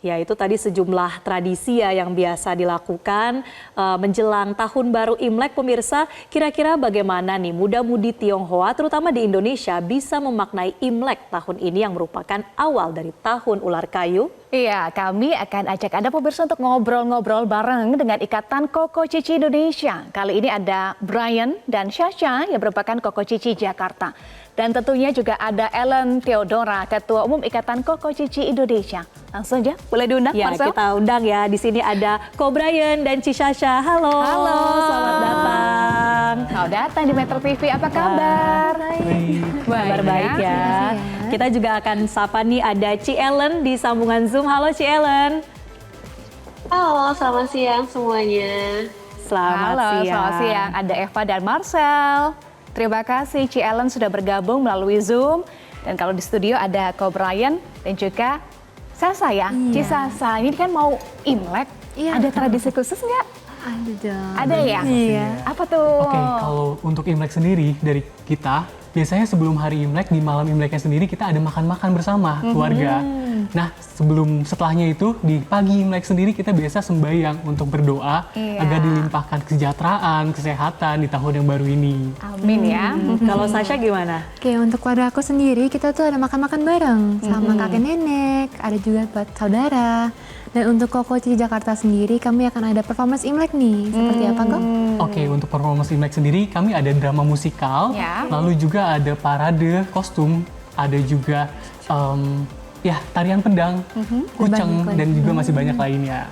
Ya, itu tadi sejumlah tradisi ya yang biasa dilakukan menjelang Tahun Baru Imlek. Pemirsa, kira-kira bagaimana nih muda-mudi Tionghoa terutama di Indonesia bisa memaknai Imlek tahun ini yang merupakan awal dari Tahun Ular Kayu? Iya, kami akan ajak Anda pemirsa untuk ngobrol-ngobrol bareng dengan Ikatan Koko Cici Indonesia. Kali ini ada Brian dan Syasha yang merupakan Koko Cici Jakarta. Dan tentunya juga ada Ellen Theodora, Ketua Umum Ikatan Koko Cici Indonesia. Langsung aja, boleh diundang, ya, Marcel? Kita undang ya. Di sini ada Ko Brian dan Ci Syasha. Halo. Halo. Selamat datang. Selamat datang di Metro TV. Apa kabar? Kabar baik ya. Kita juga akan sapa nih ada Ci Ellen di sambungan Zoom. Halo Ci Ellen. Halo, selamat siang semuanya. Selamat siang. Ada Eva dan Marcel. Terima kasih Ci Ellen sudah bergabung melalui Zoom. Dan kalau di studio ada Ko Brian dan juga Sasa ya. Ci Sasa, ini kan mau Imlek. Ada tradisi khusus nggak? Ada dong. Ada ya? Iya. Apa tuh? Oke, kalau untuk Imlek sendiri dari kita, biasanya sebelum hari Imlek, di malam Imleknya sendiri kita ada makan-makan bersama keluarga. Nah, setelahnya itu di pagi Imlek sendiri kita biasa sembahyang untuk berdoa agar dilimpahkan kesejahteraan, kesehatan di tahun yang baru ini. Amin ya. Kalau Sasha gimana? Oke, untuk keluarga aku sendiri kita tuh ada makan-makan bareng sama kakek nenek, ada juga buat saudara. Dan untuk Koko Cici Jakarta sendiri kami akan ada performance Imlek nih. Seperti apa kok? Oke, untuk performance Imlek sendiri kami ada drama musikal, lalu juga ada parade kostum, ada juga tarian pedang, kuceng, dan juga masih banyak lainnya.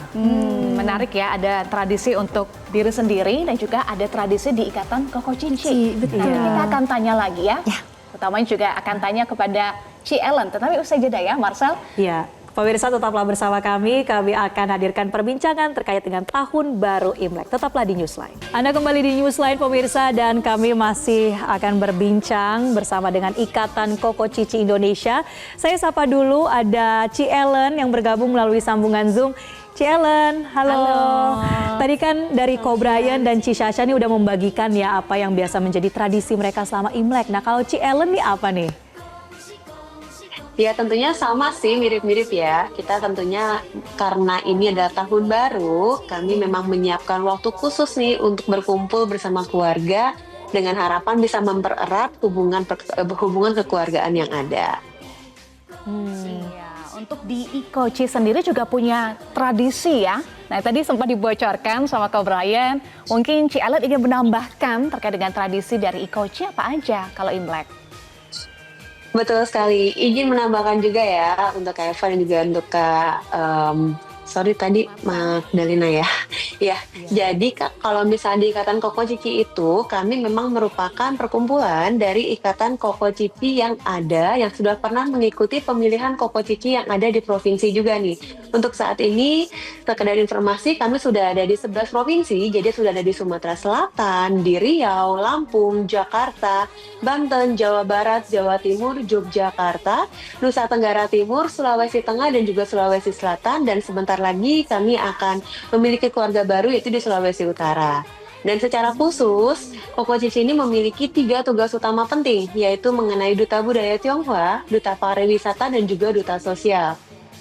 Menarik ya, ada tradisi untuk diri sendiri dan juga ada tradisi di Ikatan Koko Cici. Betul. Nanti kita akan tanya lagi ya. Utamanya juga akan tanya kepada Ci Ellen, tetapi usai jeda ya, Marcel. Ya. Pemirsa, tetaplah bersama kami akan hadirkan perbincangan terkait dengan Tahun Baru Imlek. Tetaplah di Newsline. Anda kembali di Newsline pemirsa, dan kami masih akan berbincang bersama dengan Ikatan Koko Cici Indonesia. Saya sapa dulu ada Ci Ellen yang bergabung melalui sambungan Zoom. Ci Ellen, halo. Tadi kan dari Ko Brian dan Ci Syasha nih udah membagikan ya apa yang biasa menjadi tradisi mereka selama Imlek. Nah, kalau Ci Ellen nih apa nih? Ya tentunya sama sih, mirip-mirip ya. Kita tentunya karena ini adalah tahun baru, kami memang menyiapkan waktu khusus nih untuk berkumpul bersama keluarga dengan harapan bisa mempererat hubungan kekeluargaan yang ada. Untuk di IKOCI sendiri juga punya tradisi ya. Nah, tadi sempat dibocorkan sama Ko Brian. Mungkin Ci Ellen ingin menambahkan terkait dengan tradisi dari IKOCI apa aja kalau Imlek? Betul sekali. Izin menambahkan juga ya untuk Kak Eva dan juga untuk Kak Magdalena ya. Jadi kalau misalnya di Ikatan Koko Cici itu kami memang merupakan perkumpulan dari Ikatan Koko Cici yang ada yang sudah pernah mengikuti pemilihan Koko Cici yang ada di provinsi juga nih. Untuk saat ini sekedar informasi kami sudah ada di 11 provinsi, jadi sudah ada di Sumatera Selatan, di Riau, Lampung, Jakarta, Banten, Jawa Barat, Jawa Timur, Yogyakarta, Nusa Tenggara Timur, Sulawesi Tengah dan juga Sulawesi Selatan, dan sebentar lagi kami akan memiliki keluarga baru yaitu di Sulawesi Utara. Dan secara khusus, Koko Cici ini memiliki 3 tugas utama penting, yaitu mengenai Duta Budaya Tionghoa, Duta Pariwisata, dan juga Duta Sosial.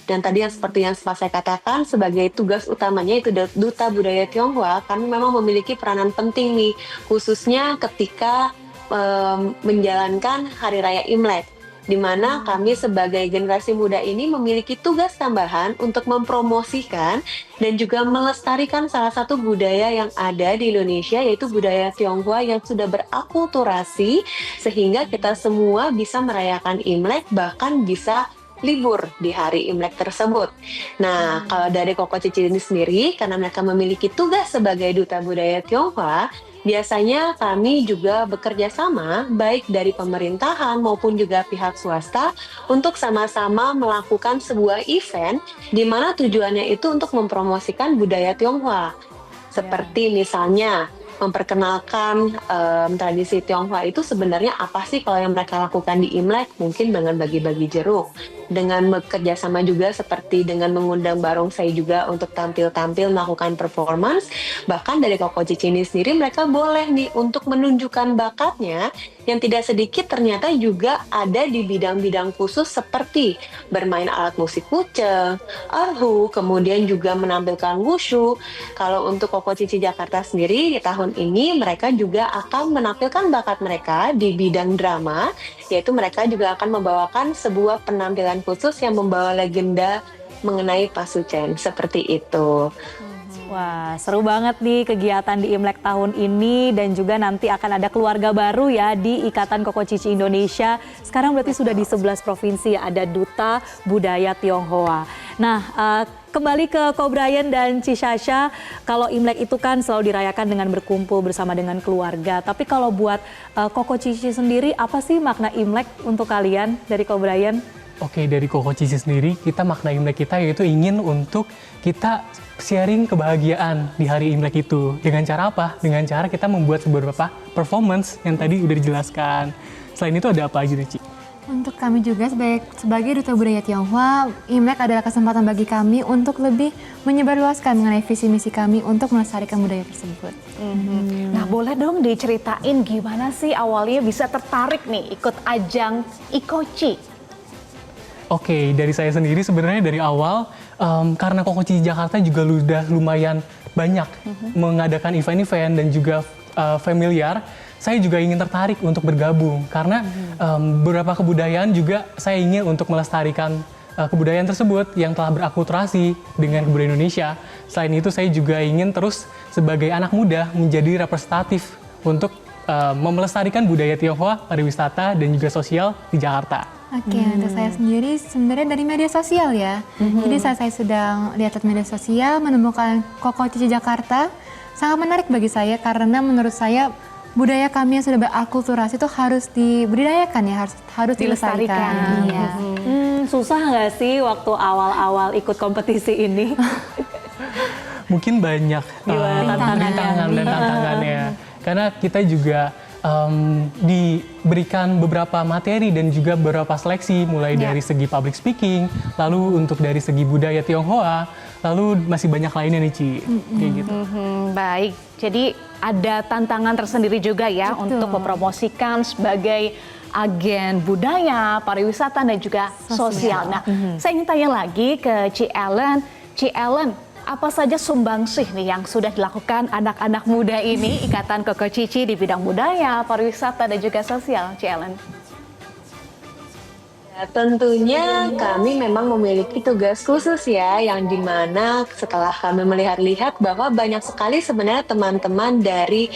Dan tadi yang seperti yang saya katakan, sebagai tugas utamanya itu Duta Budaya Tionghoa, kami memang memiliki peranan penting nih, khususnya ketika menjalankan Hari Raya Imlek, di mana kami sebagai generasi muda ini memiliki tugas tambahan untuk mempromosikan dan juga melestarikan salah satu budaya yang ada di Indonesia, yaitu budaya Tionghoa yang sudah berakulturasi, sehingga kita semua bisa merayakan Imlek, bahkan bisa libur di hari Imlek tersebut. Nah, kalau dari Koko Cici ini sendiri, karena mereka memiliki tugas sebagai Duta Budaya Tionghoa, biasanya kami juga bekerja sama baik dari pemerintahan maupun juga pihak swasta untuk sama-sama melakukan sebuah event di mana tujuannya itu untuk mempromosikan budaya Tionghoa. Seperti misalnya memperkenalkan tradisi Tionghoa itu sebenarnya apa sih kalau yang mereka lakukan di Imlek, mungkin dengan bagi-bagi jeruk. dengan bekerja sama juga seperti dengan mengundang barongsai juga untuk tampil-tampil melakukan performance. Bahkan dari Koko Cici ini sendiri mereka boleh nih untuk menunjukkan bakatnya yang tidak sedikit ternyata juga ada di bidang-bidang khusus seperti bermain alat musik kucing, erhu, kemudian juga menampilkan wushu. Kalau untuk Koko Cici Jakarta sendiri di tahun ini mereka juga akan menampilkan bakat mereka di bidang drama, yaitu mereka juga akan membawakan sebuah penampilan khusus yang membawa legenda mengenai Pasucen, seperti itu. Wah, seru banget nih kegiatan di Imlek tahun ini dan juga nanti akan ada keluarga baru ya di Ikatan Koko Cici Indonesia. Sekarang berarti sudah di 11 provinsi ya, ada Duta Budaya Tionghoa. Nah, kembali ke Ko Brian dan Cisasha, kalau Imlek itu kan selalu dirayakan dengan berkumpul bersama dengan keluarga. Tapi kalau buat Koko Cici sendiri, apa sih makna Imlek untuk kalian dari Ko Brian? Oke, dari Koko Cici sendiri, kita makna Imlek kita yaitu ingin untuk kita sharing kebahagiaan di hari Imlek itu. Dengan cara apa? Dengan cara kita membuat beberapa performance yang tadi udah dijelaskan. Selain itu ada apa aja nih, Ci? Untuk kami juga sebagai Duta Budaya Tionghoa, Imlek adalah kesempatan bagi kami untuk lebih menyebarluaskan mengenai visi misi kami untuk melestarikan budaya tersebut. Nah, boleh dong diceritain gimana sih awalnya bisa tertarik nih ikut ajang Ikoci? Oke, dari saya sendiri sebenarnya dari awal, karena Koko Cici Jakarta juga udah lumayan banyak mengadakan event-event dan juga familiar, saya juga ingin tertarik untuk bergabung. Karena beberapa kebudayaan juga saya ingin untuk melestarikan kebudayaan tersebut yang telah berakulturasi dengan kebudayaan Indonesia. Selain itu saya juga ingin terus sebagai anak muda menjadi representatif untuk melestarikan budaya Tionghoa, pariwisata, dan juga sosial di Jakarta. Oke, untuk saya sendiri sebenarnya dari media sosial ya. Jadi saat saya sedang lihat media sosial menemukan Koko Cici Jakarta, sangat menarik bagi saya karena menurut saya budaya kami yang sudah berakulturasi itu harus dibudidayakan ya, harus dilestarikan. Iya. Susah nggak sih waktu awal-awal ikut kompetisi ini? Mungkin banyak rintangan dan tantangannya. Karena kita juga diberikan beberapa materi dan juga beberapa seleksi, mulai dari segi public speaking, lalu untuk dari segi budaya Tionghoa, lalu masih banyak lainnya nih, Ci. Kayak gitu. Baik, jadi ada tantangan tersendiri juga ya untuk mempromosikan sebagai agen budaya, pariwisata, dan juga sosial. Nah, saya ingin tanya lagi ke Ci Ellen. Ci Ellen, apa saja sumbangsih nih yang sudah dilakukan anak-anak muda ini, Ikatan Koko Cici di bidang budaya, pariwisata, dan juga sosial, Ci Ellen? Ya, tentunya kami memang memiliki tugas khusus ya, yang dimana setelah kami melihat-lihat bahwa banyak sekali sebenarnya teman-teman dari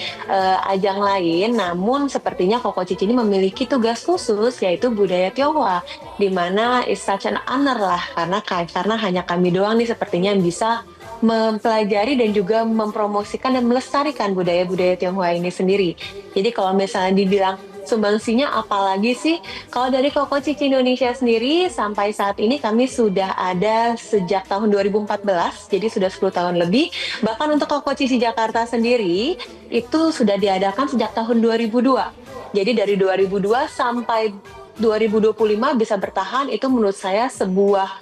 ajang lain, namun sepertinya Koko Cici ini memiliki tugas khusus yaitu budaya Tionghoa, dimana it's such an honor lah, karena hanya kami doang nih sepertinya yang bisa mempelajari dan juga mempromosikan dan melestarikan budaya-budaya Tionghoa ini sendiri. Jadi kalau misalnya dibilang sumbangsinya apalagi sih, kalau dari Koko Cici Indonesia sendiri sampai saat ini kami sudah ada sejak tahun 2014, jadi sudah 10 tahun lebih. Bahkan untuk Koko Cici Jakarta sendiri itu sudah diadakan sejak tahun 2002. Jadi dari 2002 sampai 2025 bisa bertahan, itu menurut saya sebuah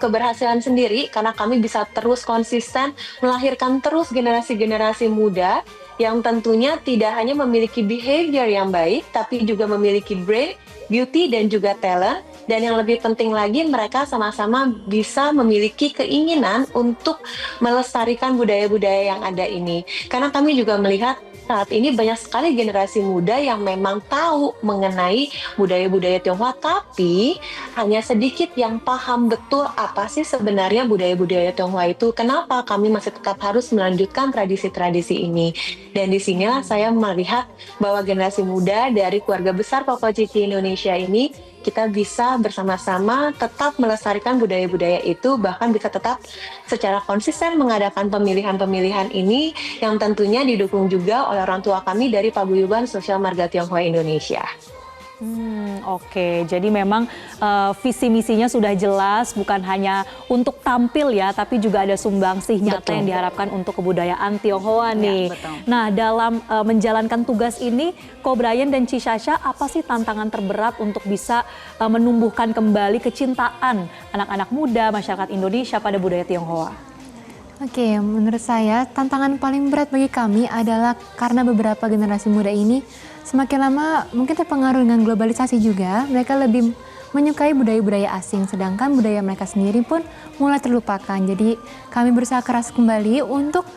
keberhasilan sendiri karena kami bisa terus konsisten melahirkan terus generasi-generasi muda yang tentunya tidak hanya memiliki behavior yang baik tapi juga memiliki brain, beauty, dan juga talent, dan yang lebih penting lagi mereka sama-sama bisa memiliki keinginan untuk melestarikan budaya-budaya yang ada ini. Karena kami juga melihat saat ini banyak sekali generasi muda yang memang tahu mengenai budaya-budaya Tionghoa, tapi hanya sedikit yang paham betul apa sih sebenarnya budaya-budaya Tionghoa itu. Kenapa kami masih tetap harus melanjutkan tradisi-tradisi ini? Dan di sinilah saya melihat bahwa generasi muda dari keluarga besar Koko Cici Indonesia ini kita bisa bersama-sama tetap melestarikan budaya-budaya itu, bahkan bisa tetap secara konsisten mengadakan pemilihan-pemilihan ini yang tentunya didukung juga oleh orang tua kami dari Paguyuban Sosial Marga Tionghoa Indonesia. Oke, jadi memang visi misinya sudah jelas, bukan hanya untuk tampil ya, tapi juga ada sumbangsih nyata yang diharapkan untuk kebudayaan Tionghoa nih. betul. Nah, dalam menjalankan tugas ini, Ko Brian dan Ci Sasha, apa sih tantangan terberat untuk bisa menumbuhkan kembali kecintaan anak-anak muda masyarakat Indonesia pada budaya Tionghoa? Oke, menurut saya tantangan paling berat bagi kami adalah karena beberapa generasi muda ini semakin lama mungkin terpengaruh dengan globalisasi juga, mereka lebih menyukai budaya-budaya asing, sedangkan budaya mereka sendiri pun mulai terlupakan. Jadi kami berusaha keras kembali untuk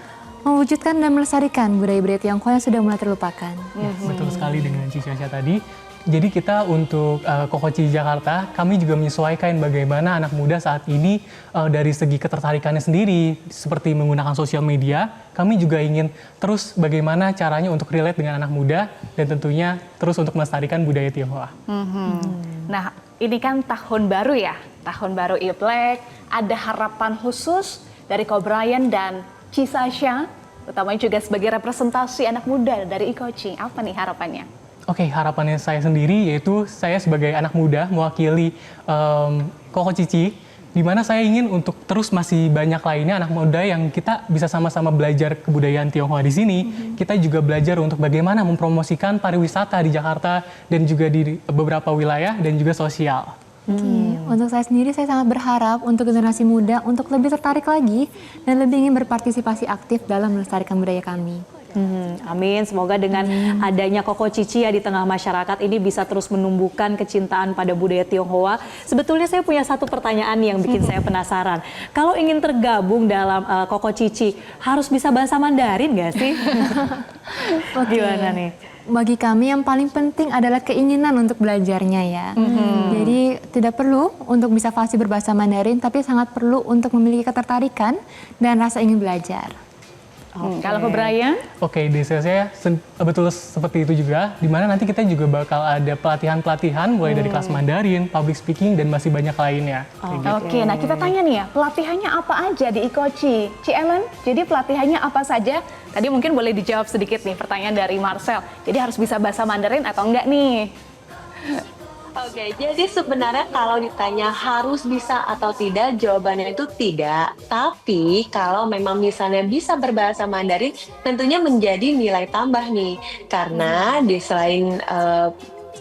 mewujudkan dan melestarikan budaya-budaya Tionghoa yang sudah mulai terlupakan. Ya, betul sekali dengan Ci Sasha tadi. Jadi kita untuk Koko Cici Jakarta, kami juga menyesuaikan bagaimana anak muda saat ini dari segi ketertarikannya sendiri, seperti menggunakan sosial media, kami juga ingin terus bagaimana caranya untuk relate dengan anak muda, dan tentunya terus untuk melestarikan budaya Tionghoa. Nah, ini kan tahun baru ya, tahun baru Imlek, ada harapan khusus dari Ko Brian dan Ci Sasha, utamanya juga sebagai representasi anak muda dari IKOCI. Apa nih harapannya? Oke, harapannya saya sendiri yaitu saya sebagai anak muda mewakili Koko Cici, di mana saya ingin untuk terus masih banyak lainnya anak muda yang kita bisa sama-sama belajar kebudayaan Tionghoa di sini. Kita juga belajar untuk bagaimana mempromosikan pariwisata di Jakarta dan juga di beberapa wilayah dan juga sosial. Oke, untuk saya sendiri saya sangat berharap untuk generasi muda untuk lebih tertarik lagi dan lebih ingin berpartisipasi aktif dalam melestarikan budaya kami. Amin, semoga dengan adanya Koko Cici ya di tengah masyarakat ini bisa terus menumbuhkan kecintaan pada budaya Tionghoa. Sebetulnya saya punya satu pertanyaan yang bikin saya penasaran. Kalau ingin tergabung dalam Koko Cici, harus bisa bahasa Mandarin nggak sih? Gimana nih? Bagi kami yang paling penting adalah keinginan untuk belajarnya ya. Jadi tidak perlu untuk bisa fasih berbahasa Mandarin, tapi sangat perlu untuk memiliki ketertarikan dan rasa ingin belajar. Kalau Ko Brian? Oke, di saya betul seperti itu juga, di mana nanti kita juga bakal ada pelatihan-pelatihan mulai dari kelas Mandarin, public speaking, dan masih banyak lainnya. Oke, nah kita tanya nih ya, pelatihannya apa aja di IKOCI? Ci Ellen, jadi pelatihannya apa saja? Tadi mungkin boleh dijawab sedikit nih pertanyaan dari Marcel. Jadi harus bisa bahasa Mandarin atau enggak nih? Oke, jadi sebenarnya kalau ditanya harus bisa atau tidak, jawabannya itu tidak. Tapi kalau memang misalnya bisa berbahasa Mandarin, tentunya menjadi nilai tambah nih. Karena di selain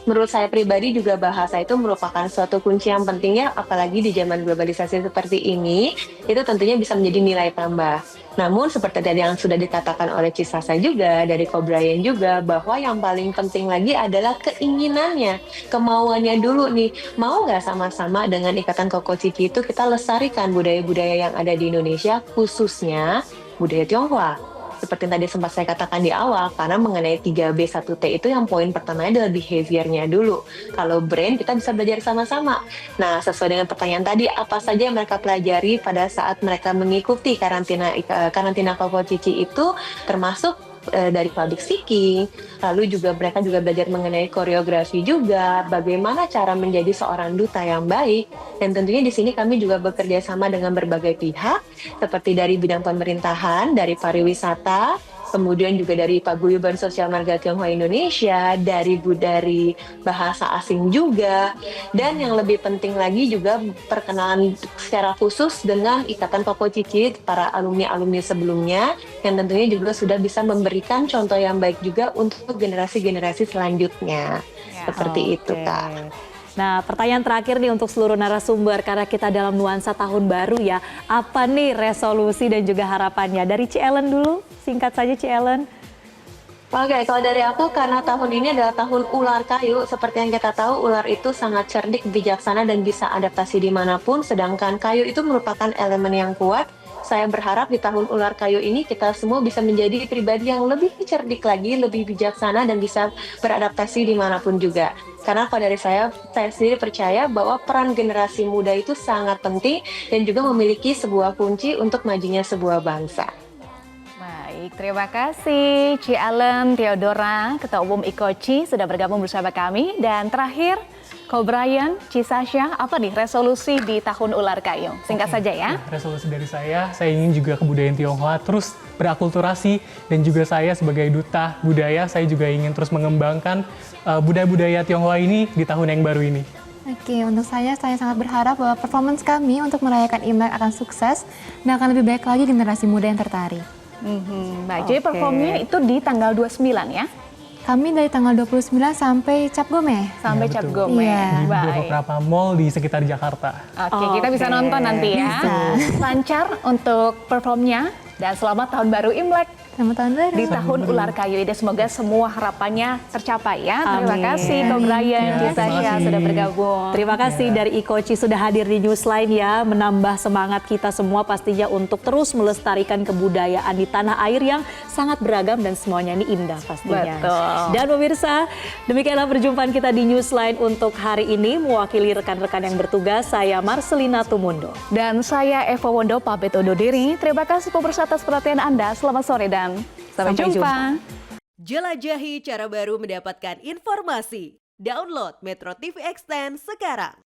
menurut saya pribadi juga bahasa itu merupakan suatu kunci yang penting ya, apalagi di zaman globalisasi seperti ini, itu tentunya bisa menjadi nilai tambah. Namun seperti tadi yang sudah dikatakan oleh Ci Sasha juga, dari Ko Brian juga, bahwa yang paling penting lagi adalah keinginannya, kemauannya dulu nih. Mau nggak sama-sama dengan Ikatan Koko Cici itu kita lestarikan budaya-budaya yang ada di Indonesia, khususnya budaya Tionghoa. Seperti yang tadi sempat saya katakan di awal, karena mengenai 3B1T itu yang poin pertamanya adalah behavior-nya dulu. Kalau brain, kita bisa belajar sama-sama. Nah, sesuai dengan pertanyaan tadi, apa saja yang mereka pelajari pada saat mereka mengikuti karantina Koko Cici itu, termasuk dari public speaking, lalu juga mereka juga belajar mengenai koreografi juga, bagaimana cara menjadi seorang duta yang baik, dan tentunya di sini kami juga bekerja sama dengan berbagai pihak, seperti dari bidang pemerintahan, dari pariwisata, kemudian juga dari Paguyuban Sosial Marga Tionghoa Indonesia, dari bahasa asing juga, dan yang lebih penting lagi juga perkenalan secara khusus dengan Ikatan Koko Cici, para alumni-alumni sebelumnya, yang tentunya juga sudah bisa memberikan contoh yang baik juga untuk generasi-generasi selanjutnya. Seperti itu, Kak. Nah, pertanyaan terakhir nih untuk seluruh narasumber, karena kita dalam nuansa tahun baru ya, apa nih resolusi dan juga harapannya? Dari Ci Ellen dulu, singkat saja Ci Ellen. Oke, kalau dari aku, karena tahun ini adalah tahun ular kayu, seperti yang kita tahu, ular itu sangat cerdik, bijaksana, dan bisa adaptasi dimanapun, sedangkan kayu itu merupakan elemen yang kuat. Saya berharap di tahun ular kayu ini kita semua bisa menjadi pribadi yang lebih cerdik lagi, lebih bijaksana, dan bisa beradaptasi dimanapun juga. Karena kalau dari saya sendiri percaya bahwa peran generasi muda itu sangat penting dan juga memiliki sebuah kunci untuk majunya sebuah bangsa. Baik, terima kasih Ci Ellen Theodora, Ketua Umum IKOCI sudah bergabung bersama kami. Dan terakhir, Ko Brian, Cisasya, apa nih resolusi di tahun ular kayu? Singkat saja ya. Nah, resolusi dari saya ingin juga kebudayaan Tionghoa terus berakulturasi, dan juga saya sebagai duta budaya, saya juga ingin terus mengembangkan budaya-budaya Tionghoa ini di tahun yang baru ini. Oke, untuk saya sangat berharap bahwa performance kami untuk merayakan Imlek akan sukses dan akan lebih baik lagi generasi muda yang tertarik. Baik, jadi performnya itu di tanggal 29 ya? Kami dari tanggal 29 sampai Cap Gomeh. Sampai Ya, Cap betul. Gomeh. Iya. Di Baik. beberapa mall di sekitar Jakarta. Oke, kita bisa nonton nanti ya. Lancar untuk performnya dan selamat tahun baru Imlek Selamat tahun baru. di tahun ular kayu ini. Semoga semua harapannya tercapai ya. Terima Amin. kasih Ko Brian, Ya, terima Cisasya kasih. sudah bergabung. Terima kasih dari Ikoci sudah hadir di Newsline ya, menambah semangat kita semua pastinya untuk terus melestarikan kebudayaan di tanah air yang sangat beragam dan semuanya ini indah pastinya. Betul. Dan pemirsa, demikianlah perjumpaan kita di Newsline untuk hari ini. Mewakili rekan-rekan yang bertugas, saya Marcelina Tumundo. Dan saya Eva Wondo pamit undur diri. Terima kasih pemirsa atas perhatian Anda. Selamat sore dan sampai jumpa. Jelajahi cara baru mendapatkan informasi. Download Metro TV Extend sekarang.